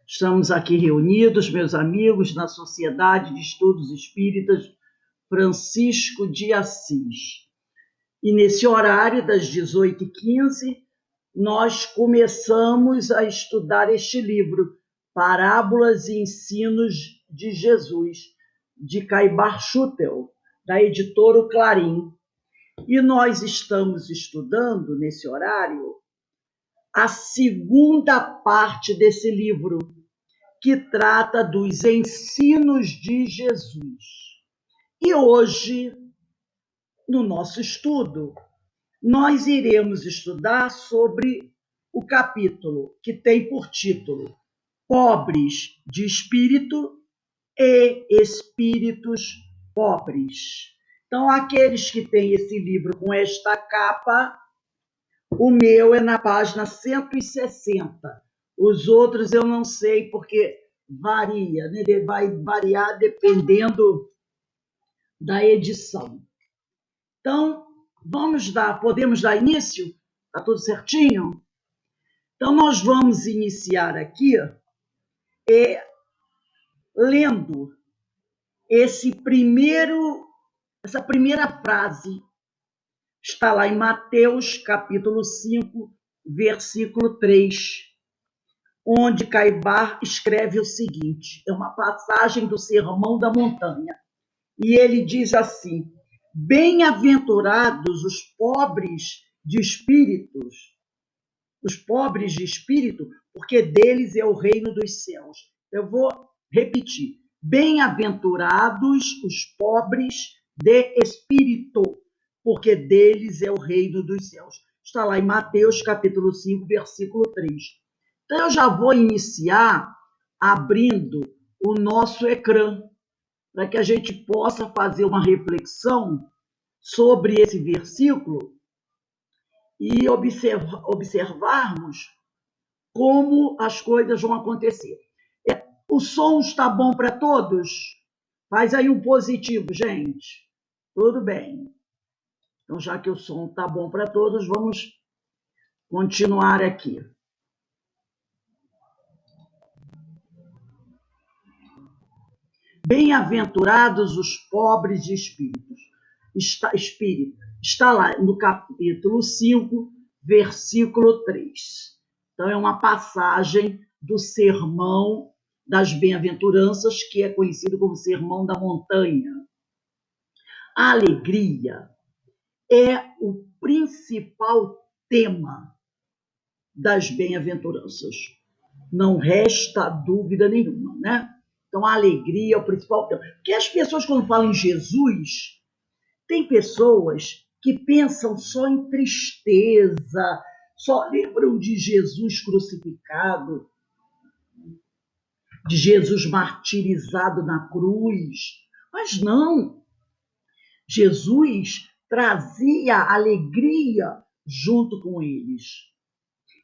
Estamos aqui reunidos, meus amigos, na Sociedade de Estudos Espíritas Francisco de Assis. E nesse horário, das 18h15, nós começamos a estudar este livro, Parábolas e Ensinos de Jesus, de Caibar Schutel, da editora O Clarim. E nós estamos estudando, nesse horário, a segunda parte desse livro, que trata dos ensinos de Jesus. E hoje, no nosso estudo, nós iremos estudar sobre o capítulo que tem por título Pobres de Espírito e Espíritos Pobres. Então, aqueles que têm esse livro com esta capa, o meu é na página 160. Os outros eu não sei, porque varia, né? Vai variar dependendo da edição. Então, podemos dar início? Está tudo certinho? Então, nós vamos iniciar aqui lendo essa primeira frase. Está lá em Mateus, capítulo 5, versículo 3, onde Caibar escreve o seguinte, é uma passagem do Sermão da Montanha, e ele diz assim: bem-aventurados os pobres de espírito, porque deles é o reino dos céus. Eu vou repetir: bem-aventurados os pobres de espírito, porque deles é o reino dos céus. Está lá em Mateus, capítulo 5, versículo 3. Então, eu já vou iniciar abrindo o nosso ecrã, para que a gente possa fazer uma reflexão sobre esse versículo e observarmos como as coisas vão acontecer. O som está bom para todos? Faz aí um positivo, gente. Tudo bem. Então, já que o som está bom para todos, vamos continuar aqui. Bem-aventurados os pobres de espírito. Está lá no capítulo 5, versículo 3. Então, é uma passagem do Sermão das Bem-aventuranças, que é conhecido como Sermão da Montanha. A alegria é o principal tema das bem-aventuranças. Não resta dúvida nenhuma, né? Então, a alegria é o principal tema. Porque as pessoas, quando falam em Jesus, tem pessoas que pensam só em tristeza, só lembram de Jesus crucificado, de Jesus martirizado na cruz. Mas não. Jesus trazia alegria junto com eles.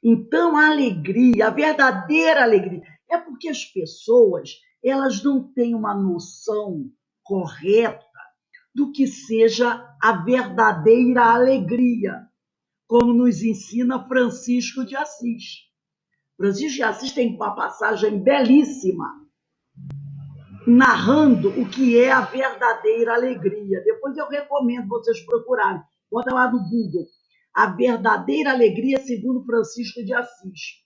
Então, a alegria, a verdadeira alegria, é porque as pessoas, elas não têm uma noção correta do que seja a verdadeira alegria, como nos ensina Francisco de Assis. Francisco de Assis tem uma passagem belíssima, narrando o que é a verdadeira alegria. Depois eu recomendo vocês procurarem. Bota lá no Google. A verdadeira alegria segundo Francisco de Assis.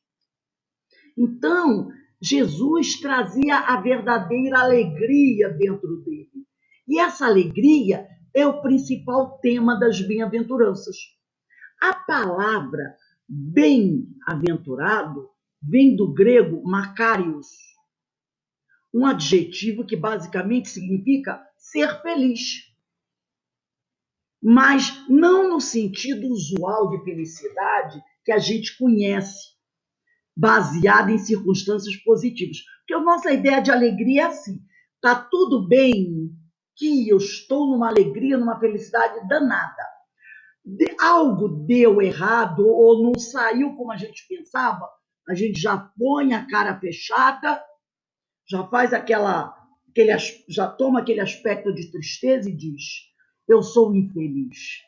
Então, Jesus trazia a verdadeira alegria dentro dele. E essa alegria é o principal tema das bem-aventuranças. A palavra bem-aventurado vem do grego makarios, um adjetivo que basicamente significa ser feliz. Mas não no sentido usual de felicidade que a gente conhece, baseada em circunstâncias positivas. Porque a nossa ideia de alegria é assim: está tudo bem, que eu estou numa alegria, numa felicidade danada. Algo deu errado ou não saiu como a gente pensava, a gente já põe a cara fechada, já faz já toma aquele aspecto de tristeza e diz: eu sou infeliz.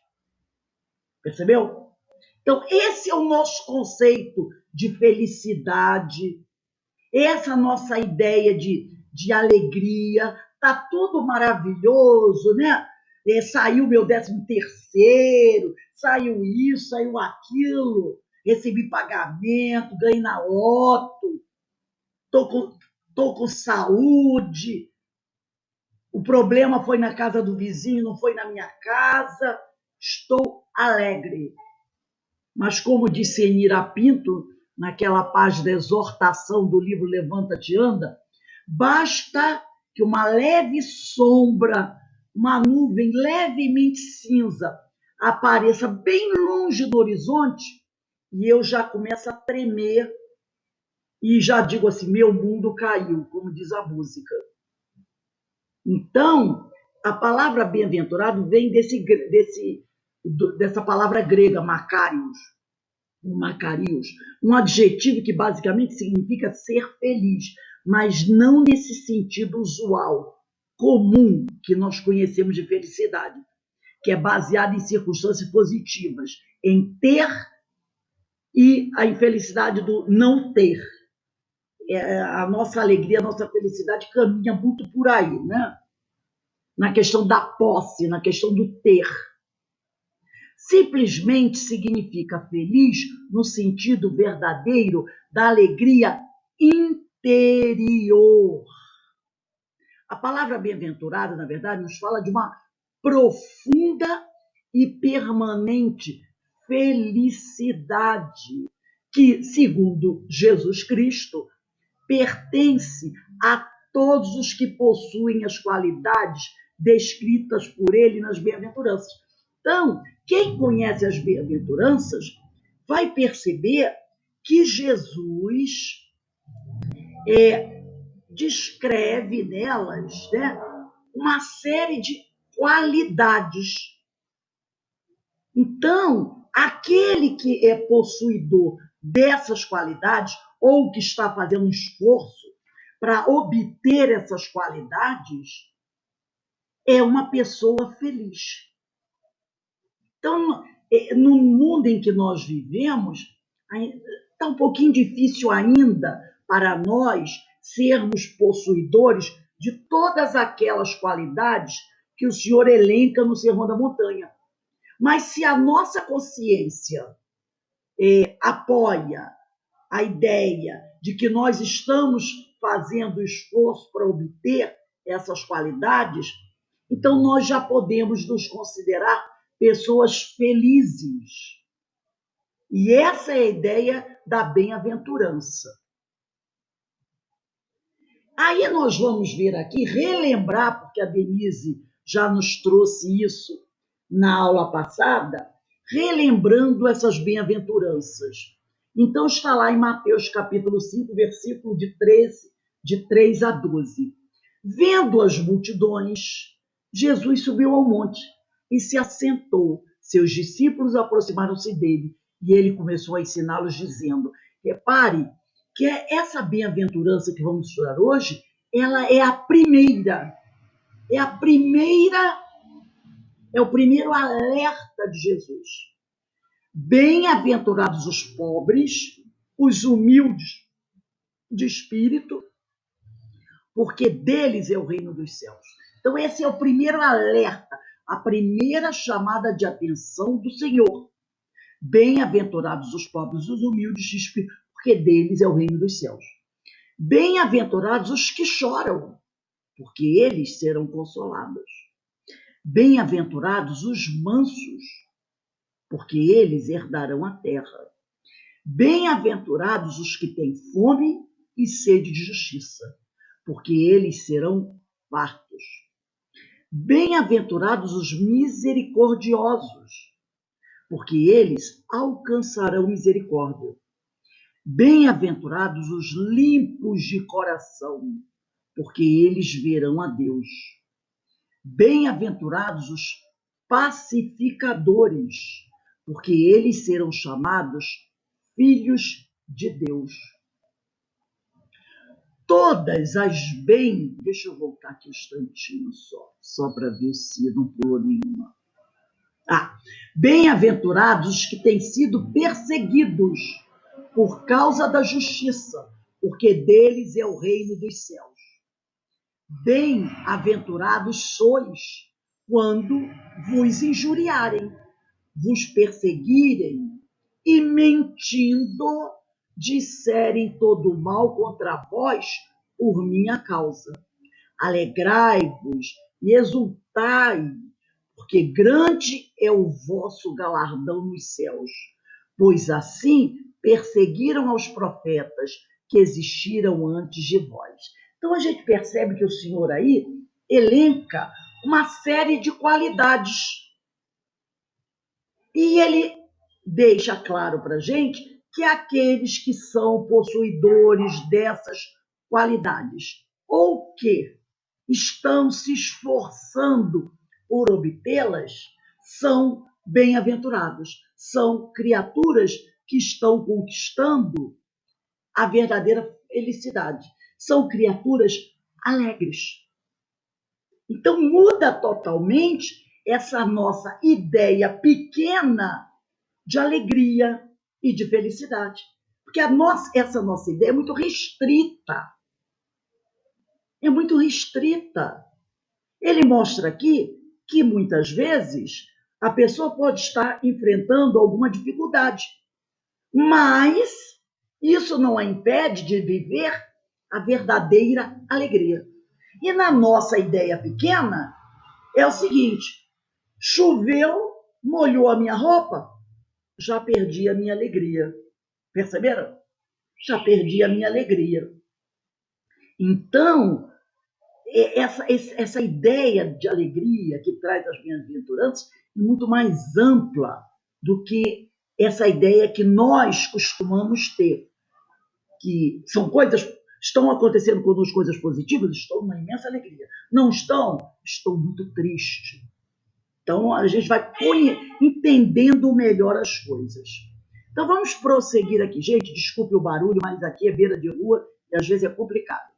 Percebeu? Então, esse é o nosso conceito de felicidade, Essa nossa ideia de alegria, tá tudo maravilhoso, né? Saiu meu 13º, saiu isso, saiu aquilo, recebi pagamento, ganhei na loto, tô com saúde, o problema foi na casa do vizinho, não foi na minha casa, estou alegre. Mas como disse Enira Pinto, naquela página da exortação do livro Levanta-te e Anda, basta que uma leve sombra, uma nuvem levemente cinza apareça bem longe do horizonte e eu já começo a tremer e já digo assim, meu mundo caiu, como diz a música. Então, a palavra bem-aventurado vem dessa palavra grega, Makarios, um adjetivo que basicamente significa ser feliz, mas não nesse sentido usual, comum, que nós conhecemos de felicidade, que é baseado em circunstâncias positivas, em ter e a infelicidade do não ter. A nossa alegria, a nossa felicidade caminha muito por aí, né? Na questão da posse, na questão do ter. Simplesmente significa feliz no sentido verdadeiro da alegria interior. A palavra bem-aventurado, na verdade, nos fala de uma profunda e permanente felicidade que, segundo Jesus Cristo, pertence a todos os que possuem as qualidades descritas por ele nas bem-aventuranças. Então, quem conhece as bem-aventuranças vai perceber que Jesus descreve nelas, né, uma série de qualidades. Então, aquele que é possuidor dessas qualidades ou que está fazendo um esforço para obter essas qualidades é uma pessoa feliz. Então, no mundo em que nós vivemos, está um pouquinho difícil ainda para nós sermos possuidores de todas aquelas qualidades que o Senhor elenca no Sermão da Montanha. Mas se a nossa consciência apoia a ideia de que nós estamos fazendo esforço para obter essas qualidades, então nós já podemos nos considerar pessoas felizes. E essa é a ideia da bem-aventurança. Aí nós vamos ver aqui, relembrar, porque a Denise já nos trouxe isso na aula passada, relembrando essas bem-aventuranças. Então está lá em Mateus capítulo 5, versículo de 3 a 12. Vendo as multidões, Jesus subiu ao monte e se assentou. Seus discípulos aproximaram-se dele e ele começou a ensiná-los dizendo, repare que essa bem-aventurança que vamos estudar hoje, ela é a primeira, é o primeiro alerta de Jesus. Bem-aventurados os pobres, os humildes de espírito, porque deles é o reino dos céus. Então esse é o primeiro alerta, a primeira chamada de atenção do Senhor. Bem-aventurados os pobres, os humildes de espírito, porque deles é o reino dos céus. Bem-aventurados os que choram, porque eles serão consolados. Bem-aventurados os mansos, porque eles herdarão a terra. Bem-aventurados os que têm fome e sede de justiça, porque eles serão fartos. Bem-aventurados os misericordiosos, porque eles alcançarão misericórdia. Bem-aventurados os limpos de coração, porque eles verão a Deus. Bem-aventurados os pacificadores, porque eles serão chamados filhos de Deus. Todas as deixa eu voltar aqui um instantinho só para ver se não pulou nenhuma. Bem-aventurados os que têm sido perseguidos por causa da justiça, porque deles é o reino dos céus. Bem-aventurados sois quando vos injuriarem, vos perseguirem e, mentindo, disserem todo mal contra vós por minha causa. Alegrai-vos e exultai, porque grande é o vosso galardão nos céus, pois assim perseguiram aos profetas que existiram antes de vós. Então a gente percebe que o Senhor aí elenca uma série de qualidades. E ele deixa claro para a gente que aqueles que são possuidores dessas qualidades, ou que estão se esforçando por obtê-las, são bem-aventurados, são criaturas que estão conquistando a verdadeira felicidade, são criaturas alegres. Então muda totalmente essa nossa ideia pequena de alegria e de felicidade. Porque essa nossa ideia é muito restrita. É muito restrita. Ele mostra aqui que muitas vezes a pessoa pode estar enfrentando alguma dificuldade, mas isso não a impede de viver a verdadeira alegria. E na nossa ideia pequena é o seguinte: choveu, molhou a minha roupa, já perdi a minha alegria. Perceberam? Já perdi a minha alegria. Então, essa ideia de alegria que traz as bem-aventuranças é muito mais ampla do que essa ideia que nós costumamos ter, que são coisas, estão acontecendo conosco coisas positivas, estou numa imensa alegria. Não estão? Estou muito triste. Então, a gente vai entendendo melhor as coisas. Então, vamos prosseguir aqui. Gente, desculpe o barulho, mas aqui é beira de rua e às vezes é complicado.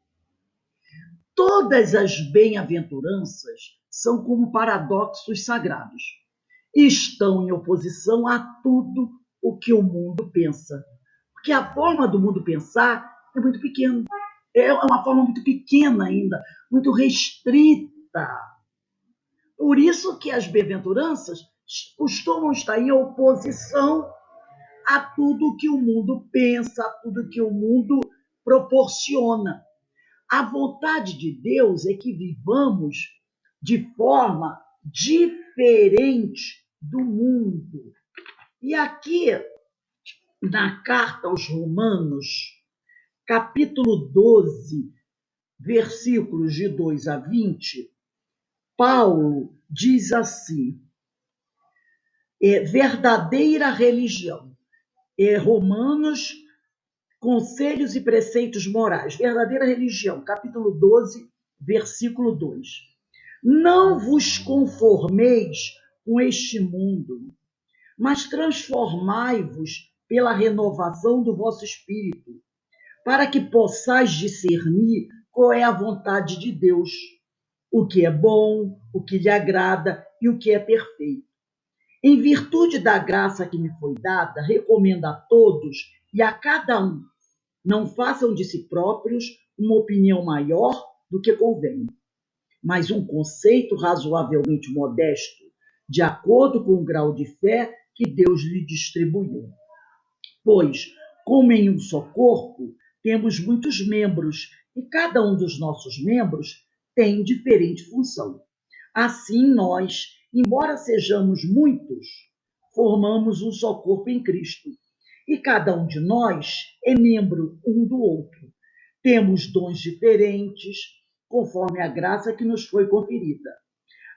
Todas as bem-aventuranças são como paradoxos sagrados. Estão em oposição a tudo o que o mundo pensa. Porque a forma do mundo pensar é muito pequena. É uma forma muito pequena ainda, muito restrita. Por isso que as bem-aventuranças costumam estar em oposição a tudo que o mundo pensa, a tudo que o mundo proporciona. A vontade de Deus é que vivamos de forma diferente do mundo. E aqui, na carta aos Romanos, capítulo 12, versículos de 2 a 20, Paulo diz assim: verdadeira religião. Romanos, conselhos e preceitos morais. Verdadeira religião, capítulo 12, versículo 2. Não vos conformeis com este mundo, mas transformai-vos pela renovação do vosso espírito, para que possais discernir qual é a vontade de Deus, o que é bom, o que lhe agrada e o que é perfeito. Em virtude da graça que me foi dada, recomendo a todos e a cada um: não façam de si próprios uma opinião maior do que convém, mas um conceito razoavelmente modesto, de acordo com o grau de fé que Deus lhe distribuiu. Pois, como em um só corpo, temos muitos membros, e cada um dos nossos membros tem diferente função. Assim, nós, embora sejamos muitos, formamos um só corpo em Cristo, e cada um de nós é membro um do outro. Temos dons diferentes, conforme a graça que nos foi conferida.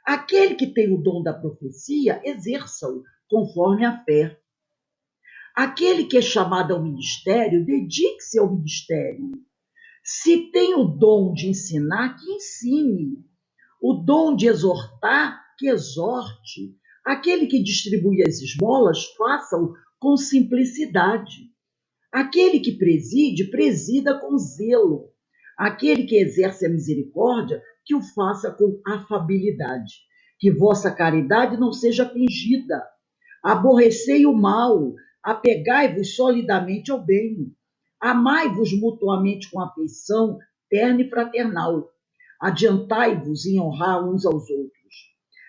Aquele que tem o dom da profecia, exerça-o conforme a fé. Aquele que é chamado ao ministério, dedique-se ao ministério. Se tem o dom de ensinar, que ensine. O dom de exortar, que exorte. Aquele que distribui as esmolas, faça-o com simplicidade. Aquele que preside, presida com zelo. Aquele que exerce a misericórdia, que o faça com afabilidade. Que vossa caridade não seja fingida. Aborrecei o mal, apegai-vos solidamente ao bem. Amai-vos mutuamente com afeição terna e fraternal. Adiantai-vos em honrar uns aos outros.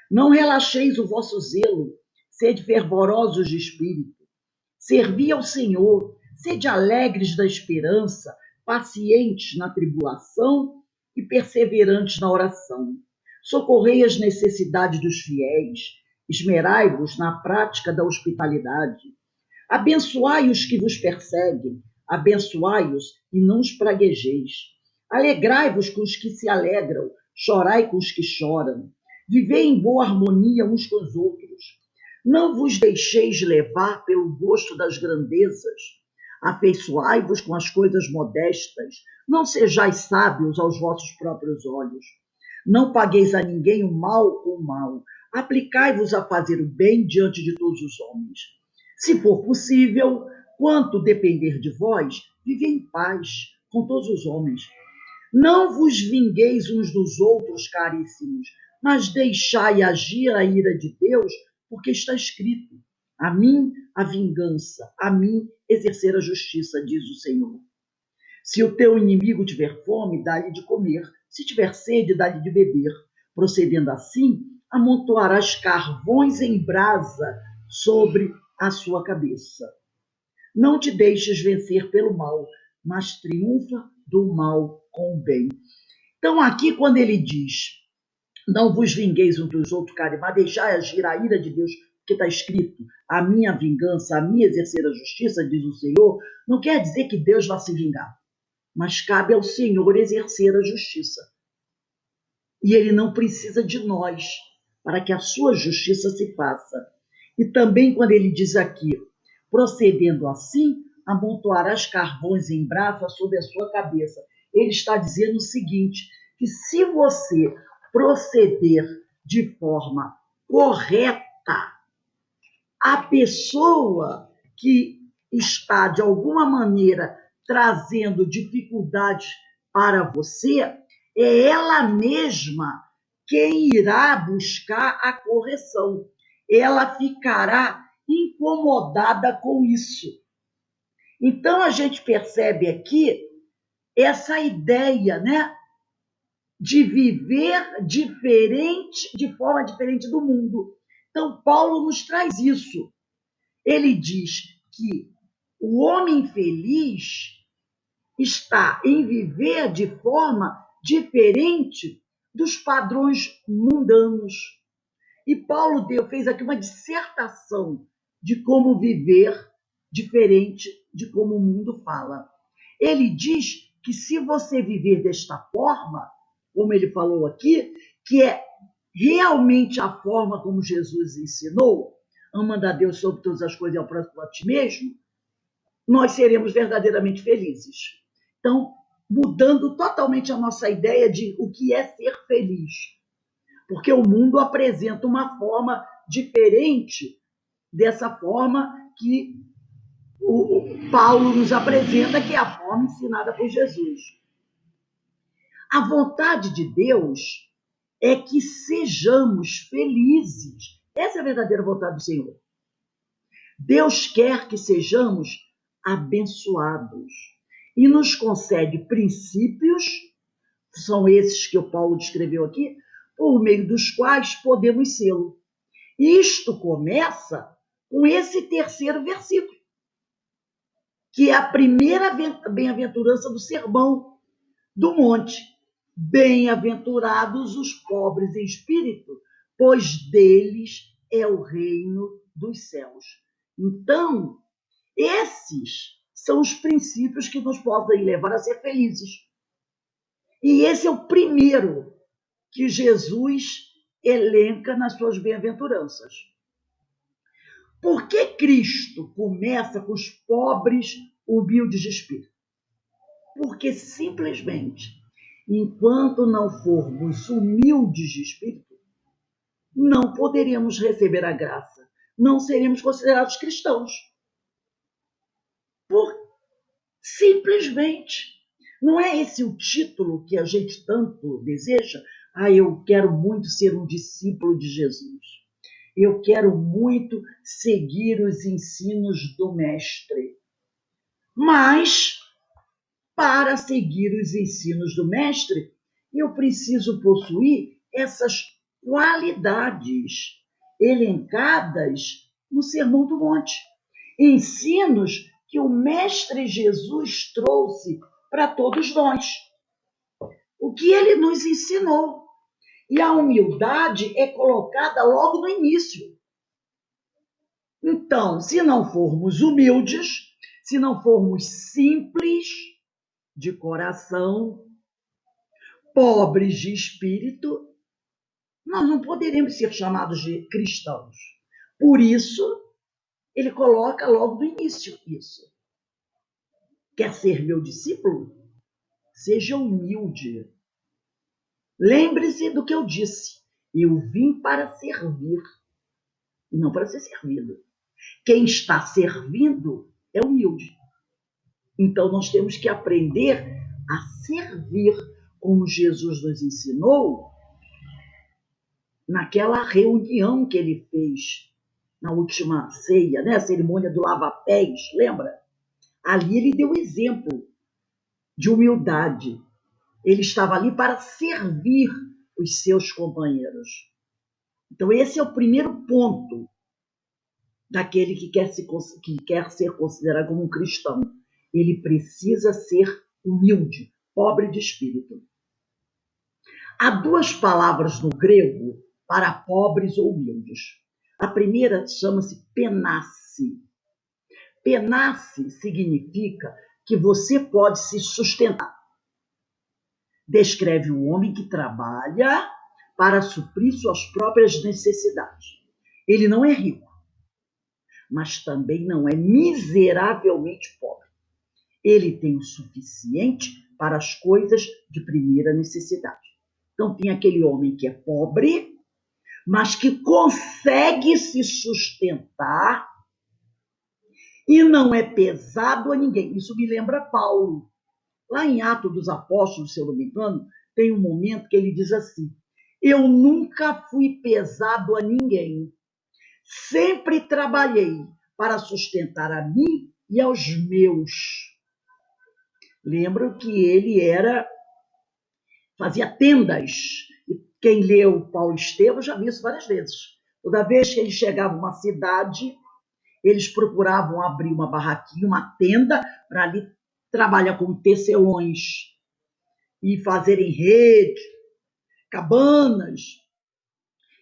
Não relaxeis o vosso zelo, sede fervorosos de espírito. Servi ao Senhor, sede alegres da esperança, pacientes na tribulação e perseverantes na oração. Socorrei as necessidades dos fiéis, esmerai-vos na prática da hospitalidade. Abençoai os que vos perseguem, abençoai-os e não os praguejeis. Alegrai-vos com os que se alegram, chorai com os que choram. Vivei em boa harmonia uns com os outros. Não vos deixeis levar pelo gosto das grandezas. Afeiçoai-vos com as coisas modestas. Não sejais sábios aos vossos próprios olhos. Não pagueis a ninguém o mal com o mal. Aplicai-vos a fazer o bem diante de todos os homens. Se for possível, quanto depender de vós, vivei em paz com todos os homens. Não vos vingueis uns dos outros, caríssimos, mas deixai agir a ira de Deus, porque está escrito: a mim a vingança, a mim exercer a justiça, diz o Senhor. Se o teu inimigo tiver fome, dá-lhe de comer. Se tiver sede, dá-lhe de beber. Procedendo assim, amontoarás carvões em brasa sobre a sua cabeça. Não te deixes vencer pelo mal, mas triunfa do mal com o bem. Então, aqui, quando ele diz: não vos vingueis uns dos outros, mas deixai agir a ira de Deus, que está escrito: a minha vingança, a minha exercer a justiça, diz o Senhor, não quer dizer que Deus vai se vingar, mas cabe ao Senhor exercer a justiça. E ele não precisa de nós para que a sua justiça se faça. E também quando ele diz aqui: procedendo assim, amontoarás carvões em brasa sobre a sua cabeça. Ele está dizendo o seguinte, que se você proceder de forma correta, a pessoa que está, de alguma maneira, trazendo dificuldades para você, é ela mesma quem irá buscar a correção. Ela ficará incomodada com isso. Então, a gente percebe aqui essa ideia, né, de viver diferente, de forma diferente do mundo. Então, Paulo nos traz isso. Ele diz que o homem feliz está em viver de forma diferente dos padrões mundanos. E Paulo fez aqui uma dissertação de como viver diferente de como o mundo fala. Ele diz que se você viver desta forma, como ele falou aqui, que é realmente a forma como Jesus ensinou, amando a Deus sobre todas as coisas e ao próximo a ti mesmo, nós seremos verdadeiramente felizes. Então, mudando totalmente a nossa ideia de o que é ser feliz. Porque o mundo apresenta uma forma diferente dessa forma que o Paulo nos apresenta, que é a forma ensinada por Jesus. A vontade de Deus é que sejamos felizes. Essa é a verdadeira vontade do Senhor. Deus quer que sejamos abençoados e nos concede princípios, são esses que o Paulo descreveu aqui, por meio dos quais podemos sê-lo. Isto começa com esse terceiro versículo, que é a primeira bem-aventurança do Sermão do Monte. Bem-aventurados os pobres em espírito, pois deles é o reino dos céus. Então, esses são os princípios que nos podem levar a ser felizes. E esse é o primeiro que Jesus elenca nas suas bem-aventuranças. Por que Cristo começa com os pobres humildes de espírito? Porque simplesmente, enquanto não formos humildes de espírito, não poderemos receber a graça, não seremos considerados cristãos. Simplesmente. Não é esse o título que a gente tanto deseja? Eu quero muito ser um discípulo de Jesus. Eu quero muito seguir os ensinos do Mestre. Mas Para seguir os ensinos do mestre, eu preciso possuir essas qualidades elencadas no Sermão do Monte. Ensinos que o Mestre Jesus trouxe para todos nós. O que ele nos ensinou. E a humildade é colocada logo no início. Então, se não formos humildes, se não formos simples de coração, pobres de espírito, nós não poderemos ser chamados de cristãos. Por isso, ele coloca logo do início isso. Quer ser meu discípulo? Seja humilde. Lembre-se do que eu disse. Eu vim para servir, e não para ser servido. Quem está servindo é humilde. Então, nós temos que aprender a servir como Jesus nos ensinou naquela reunião que ele fez na última ceia, né? A cerimônia do lava-pés, lembra? Ali ele deu exemplo de humildade. Ele estava ali para servir os seus companheiros. Então, esse é o primeiro ponto daquele que quer ser considerado como um cristão. Ele precisa ser humilde, pobre de espírito. Há duas palavras no grego para pobres ou humildes. A primeira chama-se penasse. Penasse significa que você pode se sustentar. Descreve um homem que trabalha para suprir suas próprias necessidades. Ele não é rico, mas também não é miseravelmente pobre. Ele tem o suficiente para as coisas de primeira necessidade. Então, tem aquele homem que é pobre, mas que consegue se sustentar e não é pesado a ninguém. Isso me lembra Paulo. Lá em Atos dos Apóstolos, se eu não me engano, tem um momento que ele diz assim: eu nunca fui pesado a ninguém. Sempre trabalhei para sustentar a mim e aos meus. Lembro que ele fazia tendas. E quem leu Paulo Estevam já viu isso várias vezes. Toda vez que ele chegava a uma cidade, eles procuravam abrir uma barraquinha, uma tenda, para ali trabalhar com tecelões e fazerem rede, cabanas.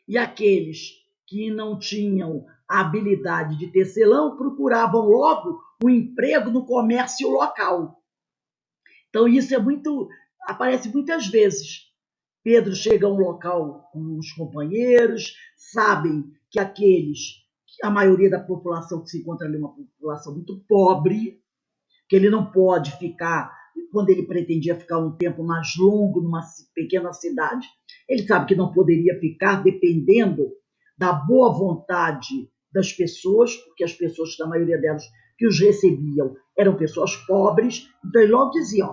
E aqueles que não tinham a habilidade de tecelão procuravam logo um emprego no comércio local. Então, isso aparece muitas vezes. Pedro chega a um local com os companheiros, sabem que a maioria da população que se encontra ali é uma população muito pobre, que ele não pode ficar, quando ele pretendia ficar um tempo mais longo numa pequena cidade, ele sabe que não poderia ficar dependendo da boa vontade das pessoas, porque as pessoas, da maioria delas, que os recebiam eram pessoas pobres. Então ele logo dizia,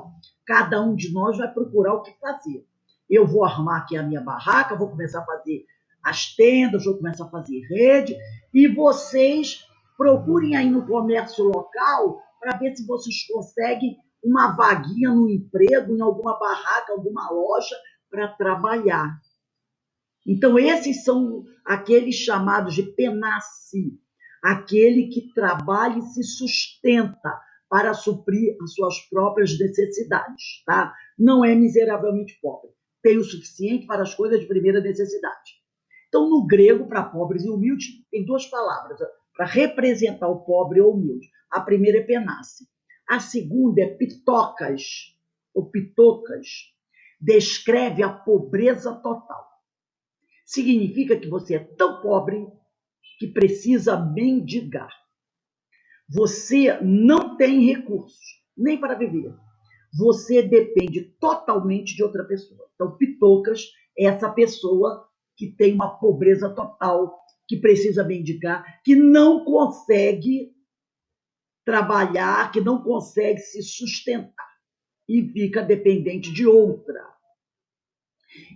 cada um de nós vai procurar o que fazer. Eu vou armar aqui a minha barraca, vou começar a fazer as tendas, vou começar a fazer rede, e vocês procurem aí no comércio local para ver se vocês conseguem uma vaguinha no emprego, em alguma barraca, alguma loja, para trabalhar. Então, esses são aqueles chamados de penasse, aquele que trabalha e se sustenta para suprir as suas próprias necessidades, tá? Não é miseravelmente pobre, tem o suficiente para as coisas de primeira necessidade. Então, no grego, para pobres e humildes, tem duas palavras para representar o pobre ou humilde. A primeira é penasse. A segunda é pitocas, ou pitocas. Descreve a pobreza total. Significa que você é tão pobre que precisa mendigar. Você não tem recursos, nem para viver. Você depende totalmente de outra pessoa. Então, pitocas é essa pessoa que tem uma pobreza total, que precisa mendigar, que não consegue trabalhar, que não consegue se sustentar e fica dependente de outra.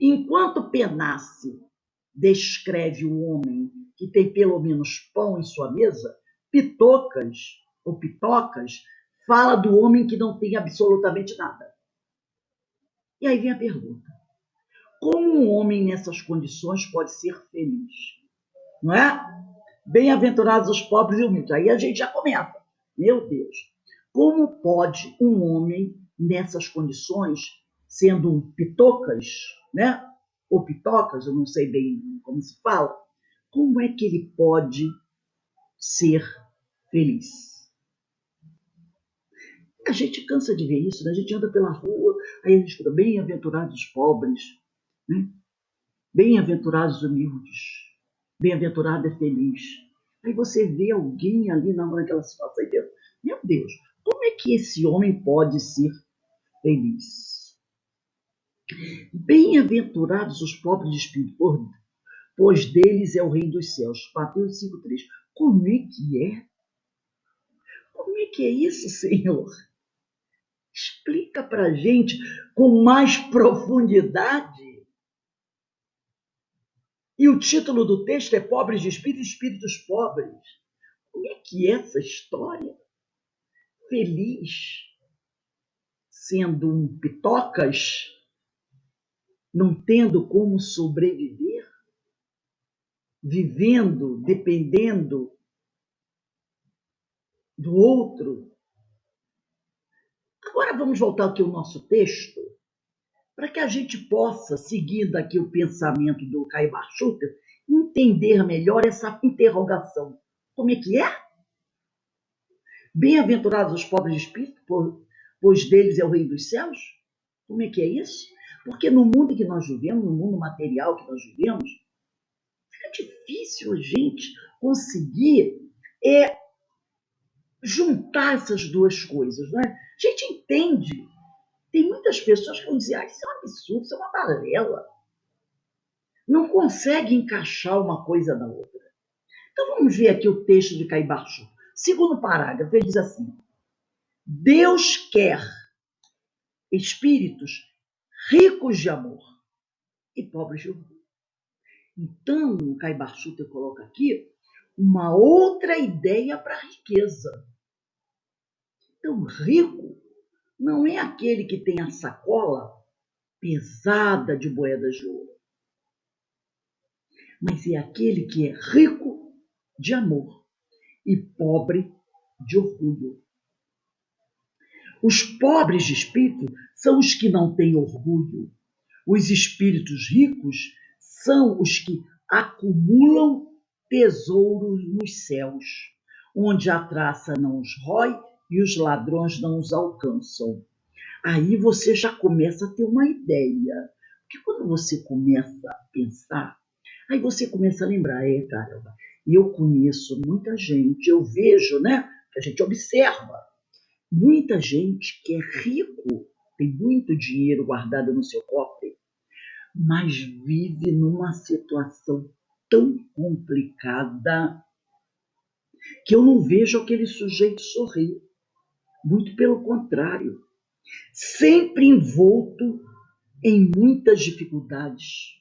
Enquanto penasse descreve o homem que tem pelo menos pão em sua mesa, pitocas ou pitocas fala do homem que não tem absolutamente nada. E aí vem a pergunta: como um homem nessas condições pode ser feliz? Não é? Bem-aventurados os pobres e humildes. Aí a gente já começa. Meu Deus, como pode um homem nessas condições, sendo um pitocas, né? Ou pitocas, eu não sei bem como se fala, como é que ele pode ser feliz? A gente cansa de ver isso, né? A gente anda pela rua, aí a gente escuta bem-aventurados os pobres, né? Bem-aventurados os humildes, bem-aventurado é feliz. Aí você vê alguém ali naquela situação e pensa, meu Deus, como é que esse homem pode ser feliz? Bem-aventurados os pobres de espírito, pois deles é o reino dos céus. Mateus 5,3. Como é que é? Como é que é isso, Senhor? Explica para a gente com mais profundidade. E o título do texto é Pobres de Espírito e Espíritos Pobres. Como é que é essa história? Feliz, sendo um pitocas, não tendo como sobreviver, vivendo, dependendo do outro. Agora vamos voltar aqui ao nosso texto, para que a gente possa, seguindo aqui o pensamento do Caio Barchuter, entender melhor essa interrogação. Como é que é? Bem-aventurados os pobres de espírito, pois deles é o reino dos céus? Como é que é isso? Porque no mundo que nós vivemos, no mundo material que nós vivemos, fica difícil a gente conseguir juntar essas duas coisas, não é? A gente entende. Tem muitas pessoas que vão dizer, isso é um absurdo, isso é uma balela. Não consegue encaixar uma coisa na outra. Então vamos ver aqui o texto de Caibarchu. Segundo parágrafo, ele diz assim: Deus quer espíritos ricos de amor e pobres de orgulho. Então, o Caibarchu coloca aqui uma outra ideia para a riqueza. Então, rico não é aquele que tem a sacola pesada de moedas de ouro, mas é aquele que é rico de amor e pobre de orgulho. Os pobres de espírito são os que não têm orgulho. Os espíritos ricos são os que acumulam tesouros nos céus, onde a traça não os rói e os ladrões não os alcançam. Aí você já começa a ter uma ideia. Porque quando você começa a pensar, aí você começa a lembrar, caramba, eu conheço muita gente, eu vejo, né? Que a gente observa. Muita gente que é rico, tem muito dinheiro guardado no seu cofre, mas vive numa situação tão complicada que eu não vejo aquele sujeito sorrir. Muito pelo contrário, sempre envolto em muitas dificuldades,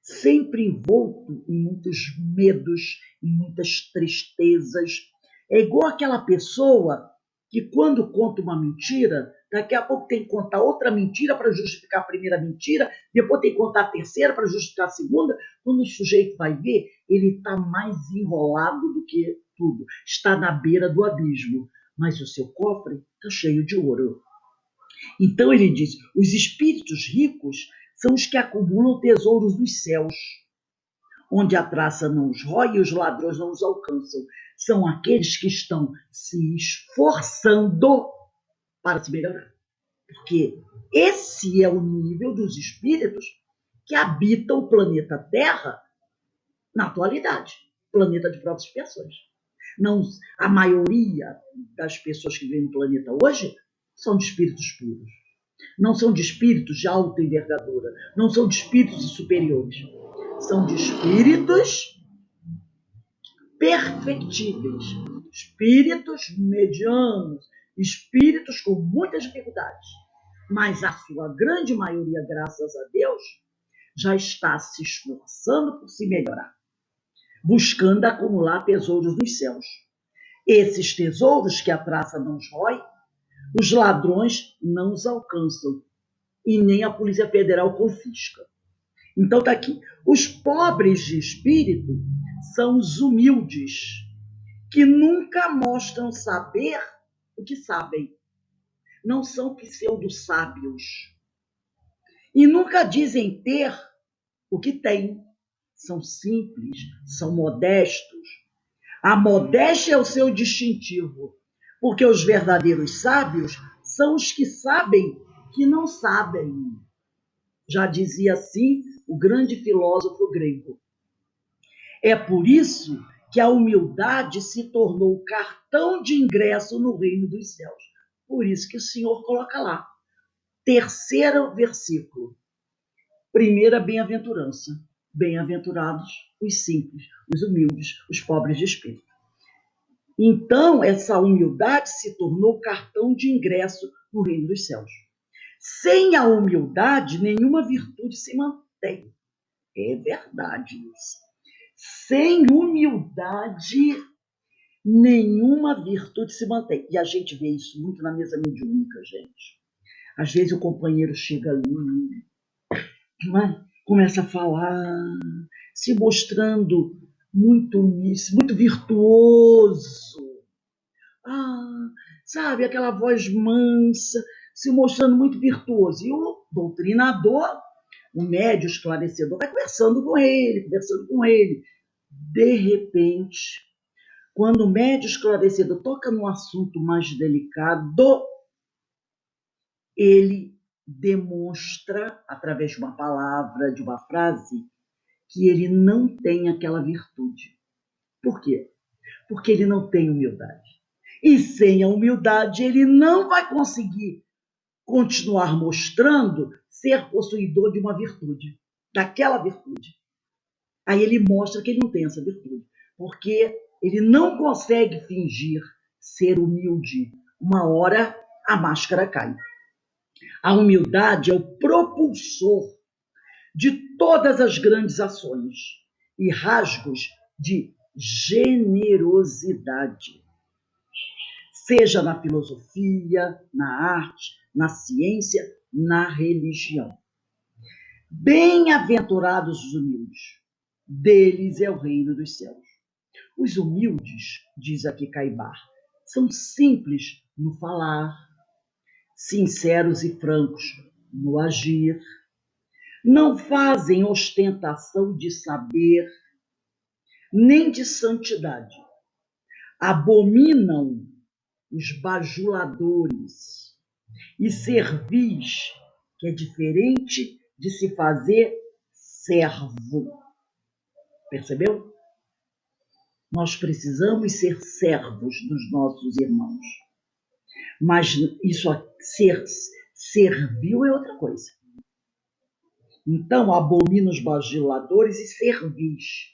sempre envolto em muitos medos, em muitas tristezas. É igual aquela pessoa que quando conta uma mentira, daqui a pouco tem que contar outra mentira para justificar a primeira mentira, depois tem que contar a terceira para justificar a segunda. Quando o sujeito vai ver, ele está mais enrolado do que tudo, está na beira do abismo, mas o seu cofre está cheio de ouro. Então ele diz, os espíritos ricos são os que acumulam tesouros dos céus, onde a traça não os rói e os ladrões não os alcançam. São aqueles que estão se esforçando para se melhorar. Porque esse é o nível dos espíritos que habitam o planeta Terra na atualidade, planeta de provas e expiações. Não, a maioria das pessoas que vivem no planeta hoje são de espíritos puros. Não são de espíritos de alta envergadura, não são de espíritos superiores. São de espíritos perfectíveis, espíritos medianos, espíritos com muitas dificuldades. Mas a sua grande maioria, graças a Deus, já está se esforçando por se melhorar, buscando acumular tesouros nos céus. Esses tesouros que a traça não os rói Os ladrões não os alcançam e nem a Polícia Federal confisca. Então está aqui. Os pobres de espírito são os humildes, que nunca mostram saber o que sabem. Não são pseudo-sábios. E nunca dizem ter o que têm. São simples, são modestos. A modéstia é o seu distintivo, porque os verdadeiros sábios são os que sabem que não sabem. Já dizia assim o grande filósofo grego. É por isso que a humildade se tornou o cartão de ingresso no reino dos céus. Por isso que o Senhor coloca lá. Terceiro versículo. Primeira bem-aventurança. Bem-aventurados os simples, os humildes, os pobres de espírito. Então, essa humildade se tornou cartão de ingresso no reino dos céus. Sem a humildade, nenhuma virtude se mantém. É verdade isso. Sem humildade, nenhuma virtude se mantém. E a gente vê isso muito na mesa mediúnica, gente. Às vezes o companheiro chega ali, começa a falar, se mostrando muito virtuoso. Sabe, aquela voz mansa, se mostrando muito virtuoso. E o doutrinador, o médio esclarecedor, vai conversando com ele. De repente, quando o médio esclarecedor toca num assunto mais delicado, ele demonstra, através de uma palavra, de uma frase, que ele não tem aquela virtude. Por quê? Porque ele não tem humildade. E sem a humildade, ele não vai conseguir continuar mostrando ser possuidor de uma virtude, daquela virtude. Aí ele mostra que ele não tem essa virtude, porque ele não consegue fingir ser humilde. Uma hora a máscara cai. A humildade é o propulsor de todas as grandes ações e rasgos de generosidade, seja na filosofia, na arte, na ciência, na religião. Bem-aventurados os humildes, deles é o reino dos céus. Os humildes, diz aqui Caibar, são simples no falar, sinceros e francos no agir, não fazem ostentação de saber, nem de santidade. Abominam os bajuladores e servis, que é diferente de se fazer servo. Percebeu? Nós precisamos ser servos dos nossos irmãos. Mas isso ser servil é outra coisa. Então, abomina os bajuladores e servis.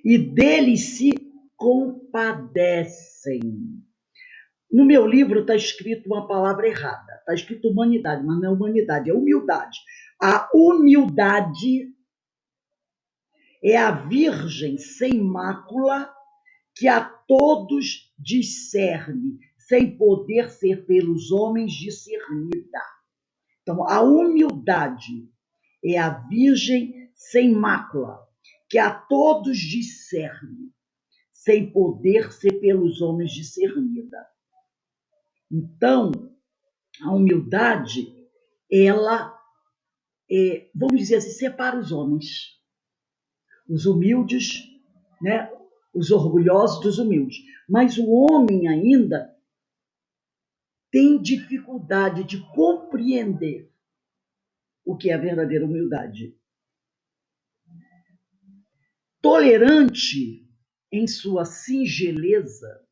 E deles se compadecem. No meu livro está escrito uma palavra errada. Está escrito humanidade, mas não é humanidade, é humildade. A humildade é a virgem sem mácula que a todos discerne, sem poder ser pelos homens discernida. Então, a humildade é a virgem sem mácula, que a todos discerne, sem poder ser pelos homens discernida. Então, a humildade, ela, vamos dizer assim, separa os homens. Os humildes, né? Os orgulhosos dos humildes. Mas o homem ainda tem dificuldade de compreender o que é a verdadeira humildade. Tolerante em sua singeleza,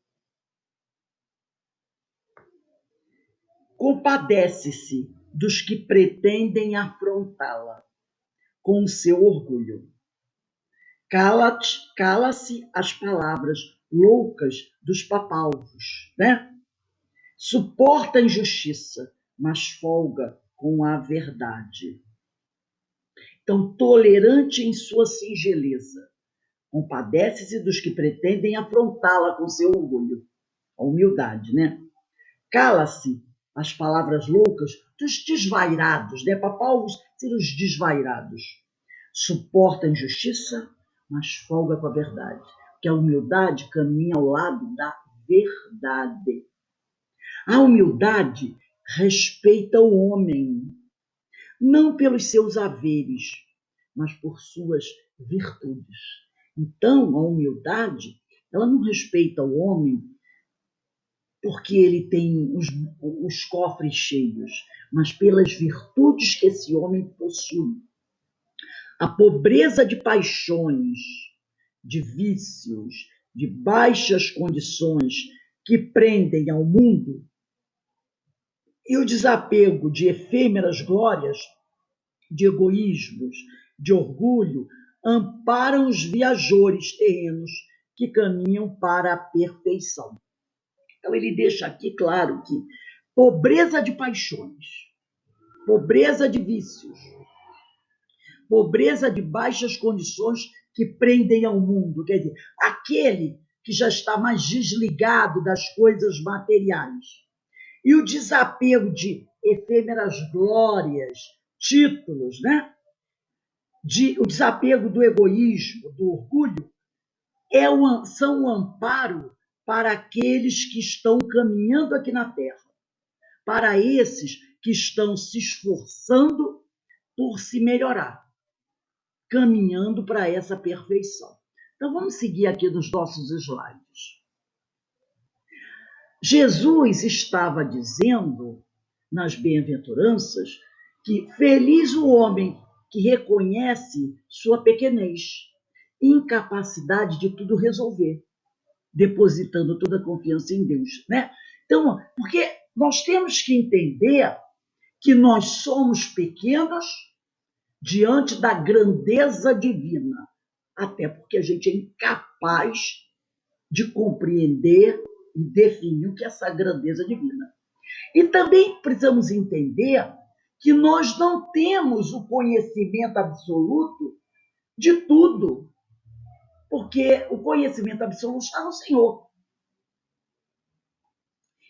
compadece-se dos que pretendem afrontá-la com o seu orgulho. Cala-se as palavras loucas dos papalvos, né? Suporta a injustiça, mas folga com a verdade. Então, tolerante em sua singeleza, compadece-se dos que pretendem afrontá-la com seu orgulho. A humildade, né? Cala-se as palavras loucas dos desvairados, né? Para Paulo ser os desvairados. Suporta a injustiça, mas folga com a verdade. Porque a humildade caminha ao lado da verdade. A humildade respeita o homem, não pelos seus haveres, mas por suas virtudes. Então, a humildade, ela não respeita o homem porque ele tem os cofres cheios, mas pelas virtudes que esse homem possui. A pobreza de paixões, de vícios, de baixas condições que prendem ao mundo e o desapego de efêmeras glórias, de egoísmos, de orgulho, amparam os viajores terrenos que caminham para a perfeição. Então ele deixa aqui claro que pobreza de paixões, pobreza de vícios, pobreza de baixas condições que prendem ao mundo, quer dizer, aquele que já está mais desligado das coisas materiais. E o desapego de efêmeras glórias, títulos, né? O desapego do egoísmo, do orgulho, são um amparo para aqueles que estão caminhando aqui na Terra, para esses que estão se esforçando por se melhorar, caminhando para essa perfeição. Então vamos seguir aqui nos nossos slides. Jesus estava dizendo nas bem-aventuranças que feliz o homem que reconhece sua pequenez, incapacidade de tudo resolver, depositando toda a confiança em Deus, né? Então, porque nós temos que entender que nós somos pequenos diante da grandeza divina, até porque a gente é incapaz de compreender e definir o que é essa grandeza divina. E também precisamos entender que nós não temos o conhecimento absoluto de tudo, porque o conhecimento absoluto está no Senhor.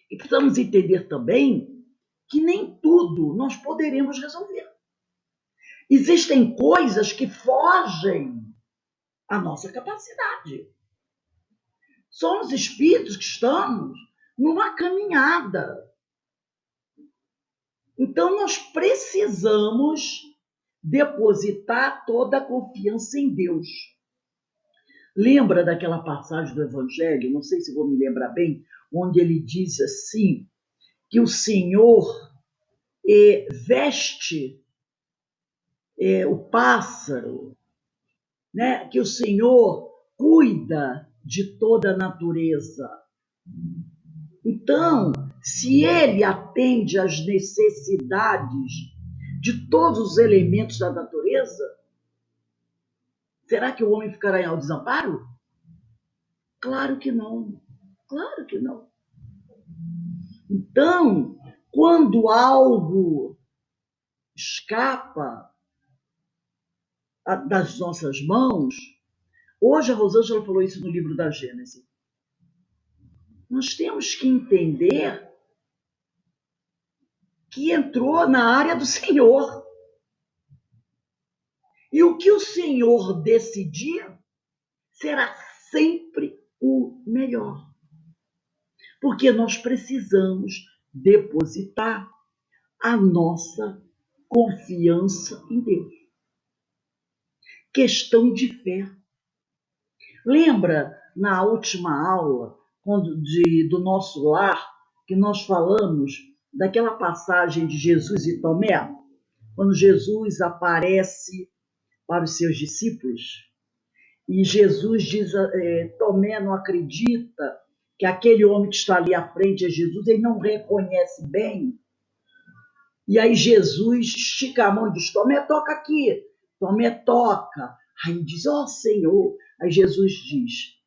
E precisamos entender também que nem tudo nós poderemos resolver. Existem coisas que fogem à nossa capacidade. Somos espíritos que estamos numa caminhada. Então, nós precisamos depositar toda a confiança em Deus. Lembra daquela passagem do Evangelho, não sei se vou me lembrar bem, onde ele diz assim, que o Senhor veste o pássaro, né? Que o Senhor cuida de toda a natureza. Então, se ele atende às necessidades de todos os elementos da natureza, será que o homem ficará ao desamparo? Claro que não. Claro que não. Então, quando algo escapa das nossas mãos, hoje a Rosângela falou isso no livro da Gênesis, nós temos que entender que entrou na área do Senhor. E o que o Senhor decidir será sempre o melhor. Porque nós precisamos depositar a nossa confiança em Deus. Questão de fé. Lembra na última aula do nosso lar que nós falamos daquela passagem de Jesus e Tomé? Quando Jesus aparece para os seus discípulos e Jesus diz, Tomé não acredita que aquele homem que está ali à frente é Jesus, ele não reconhece bem. E aí Jesus estica a mão e diz, Tomé, toca aqui. Tomé toca. Aí diz, ó Senhor. Aí Jesus diz,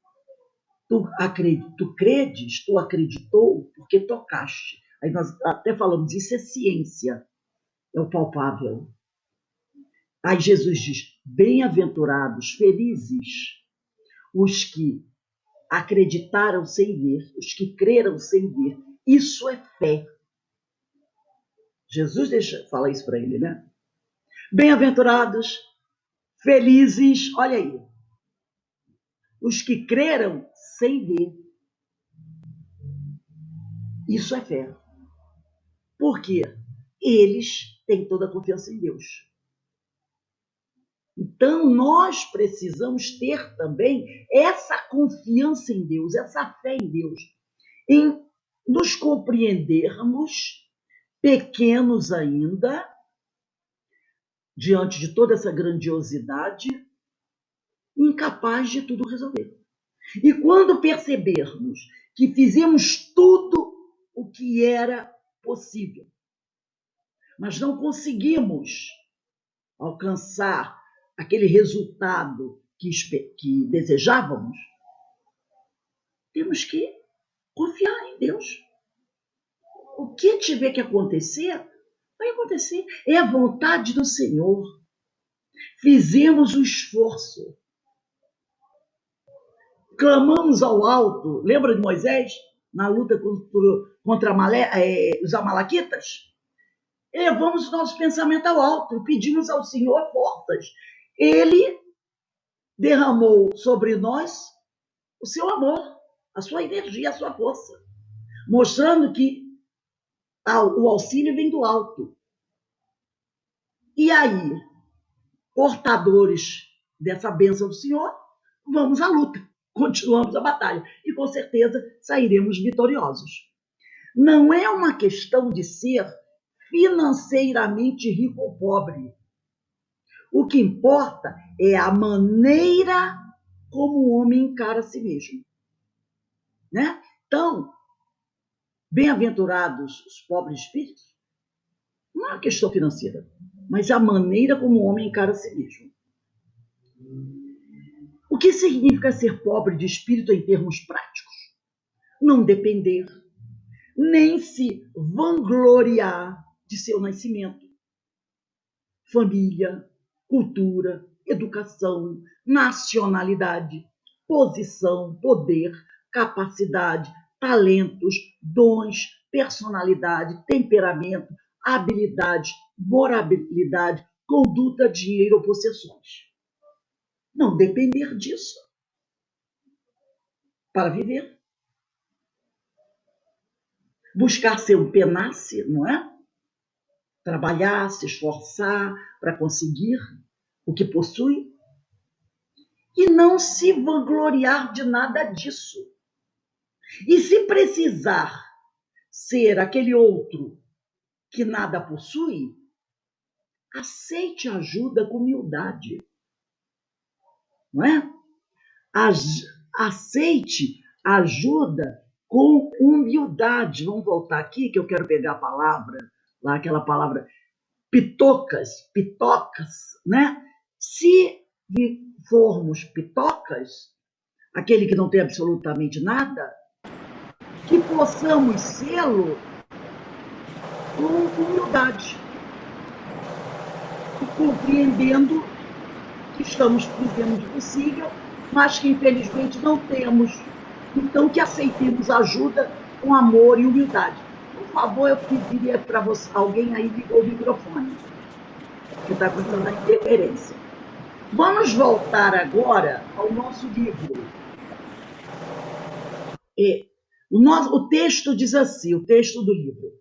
tu credes, tu acreditou porque tocaste. Aí nós até falamos, isso é ciência, é o palpável. Aí Jesus diz, bem-aventurados, felizes, os que acreditaram sem ver, os que creram sem ver Isso é fé. Jesus fala isso para ele, né? Bem-aventurados, felizes, olha aí, os que creram sem ver. Isso é fé. Por quê? Eles têm toda a confiança em Deus. Então, nós precisamos ter também essa confiança em Deus, essa fé em Deus, em nos compreendermos pequenos ainda, diante de toda essa grandiosidade, incapaz de tudo resolver. E quando percebermos que fizemos tudo o que era possível, mas não conseguimos alcançar aquele resultado que desejávamos, temos que confiar em Deus. O que tiver que acontecer, vai acontecer. É a vontade do Senhor. Fizemos o esforço. Clamamos ao alto. Lembra de Moisés? Na luta contra os amalequitas? Levamos o nosso pensamento ao alto e pedimos ao Senhor forças. Ele derramou sobre nós o seu amor, a sua energia, a sua força, mostrando que o auxílio vem do alto. E aí, portadores dessa bênção do Senhor, vamos à luta, continuamos a batalha e com certeza sairemos vitoriosos. Não é uma questão de ser financeiramente rico ou pobre. O que importa é a maneira como o homem encara a si mesmo. Né? Então, bem-aventurados os pobres de espírito, não é uma questão financeira, mas a maneira como o homem encara a si mesmo. O que significa ser pobre de espírito em termos práticos? Não depender, nem se vangloriar de seu nascimento, família, cultura, educação, nacionalidade, posição, poder, capacidade, talentos, dons, personalidade, temperamento, habilidade, moralidade, conduta, dinheiro ou possessões. Não depender disso para viver. Buscar ser um penace, não é? Trabalhar, se esforçar para conseguir o que possui e não se vangloriar de nada disso. E se precisar ser aquele outro que nada possui, aceite ajuda com humildade, não é? Aceite ajuda com humildade. Vamos voltar aqui que eu quero pegar a palavra, lá aquela palavra pitocas, né? Se formos pitocas, aquele que não tem absolutamente nada, que possamos sê-lo com humildade, e compreendendo que estamos vivendo o possível, mas que infelizmente não temos. Então, que aceitemos ajuda com amor e humildade. Por favor, eu pediria para você, alguém aí ligar o microfone, que está acontecendo a interferência. Vamos voltar agora ao nosso livro. O texto diz assim, o texto do livro.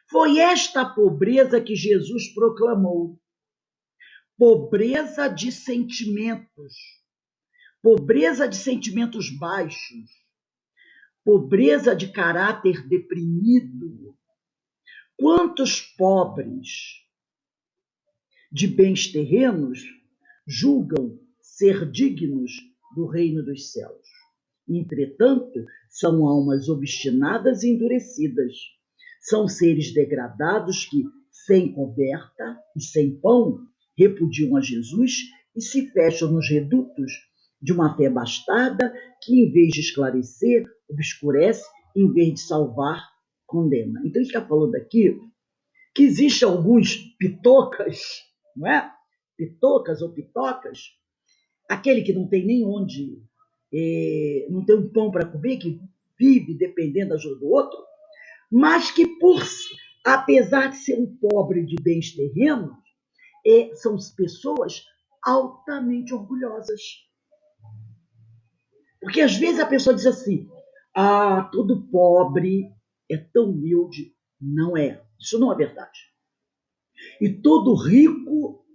Foi esta a pobreza que Jesus proclamou. Pobreza de sentimentos baixos, pobreza de caráter deprimido. Quantos pobres de bens terrenos julgam ser dignos do reino dos céus? Entretanto, são almas obstinadas e endurecidas. São seres degradados que, sem coberta e sem pão, repudiam a Jesus e se fecham nos redutos de uma fé bastarda que, em vez de esclarecer, obscurece, em vez de salvar, condena. Então, ele está falando aqui que existem alguns pitocas, não é? Pitocas ou pitocas, aquele que não tem nem onde, não tem um pão para comer, que vive dependendo da ajuda do outro, mas que, apesar de ser um pobre de bens terrenos, são pessoas altamente orgulhosas. Porque às vezes a pessoa diz assim, todo pobre é tão humilde. Não é. Isso não é verdade. E todo rico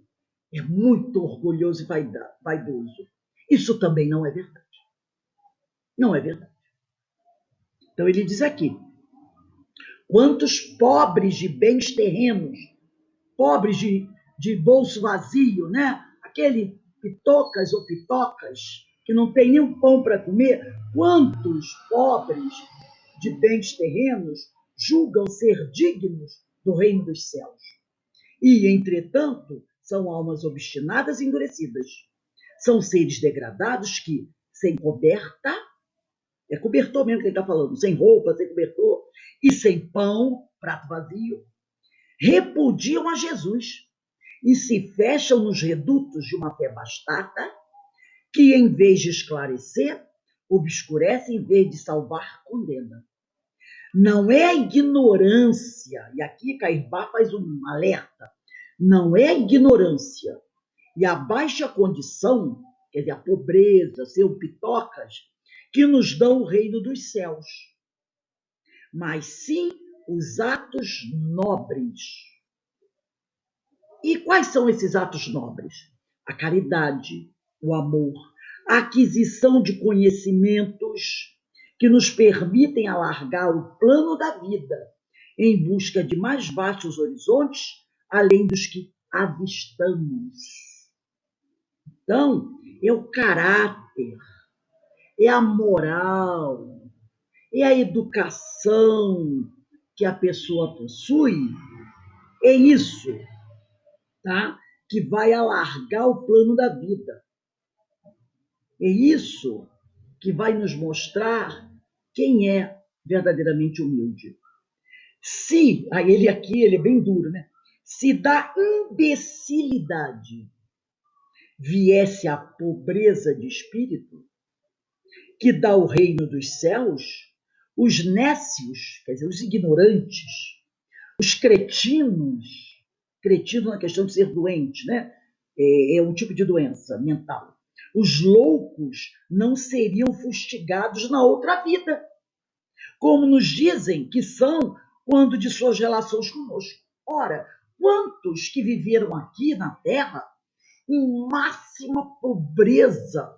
é muito orgulhoso e vaidoso. Isso também não é verdade. Não é verdade. Então ele diz aqui, quantos pobres de bens terrenos, pobres de bolso vazio, né? Aquele pitocas ou pitocas, que não tem nem um pão para comer, quantos pobres de bens terrenos julgam ser dignos do reino dos céus? E, entretanto, são almas obstinadas e endurecidas. São seres degradados que, sem coberta, é cobertor mesmo que ele está falando, sem roupa, sem cobertor, e sem pão, prato vazio, repudiam a Jesus e se fecham nos redutos de uma fé bastarda que, em vez de esclarecer, obscurece, em vez de salvar, condena. Não é a ignorância, e aqui Caibá faz um alerta, não é a ignorância e a baixa condição, quer dizer, a pobreza, ser um pitocas, que nos dão o reino dos céus, mas sim os atos nobres. E quais são esses atos nobres? A caridade, o amor, a aquisição de conhecimentos que nos permitem alargar o plano da vida em busca de mais vastos horizontes, além dos que avistamos. Então, é o caráter, é a moral, é a educação que a pessoa possui, é isso, tá? Que vai alargar o plano da vida. É isso que vai nos mostrar quem é verdadeiramente humilde. Se, ele aqui, ele é bem duro, né? Se da imbecilidade viesse a pobreza de espírito, que dá o reino dos céus, os nécios, quer dizer, os ignorantes, os cretinos na questão de ser doente, né? É um tipo de doença mental. Os loucos não seriam fustigados na outra vida, como nos dizem que são quando de suas relações conosco. Ora, quantos que viveram aqui na Terra em máxima pobreza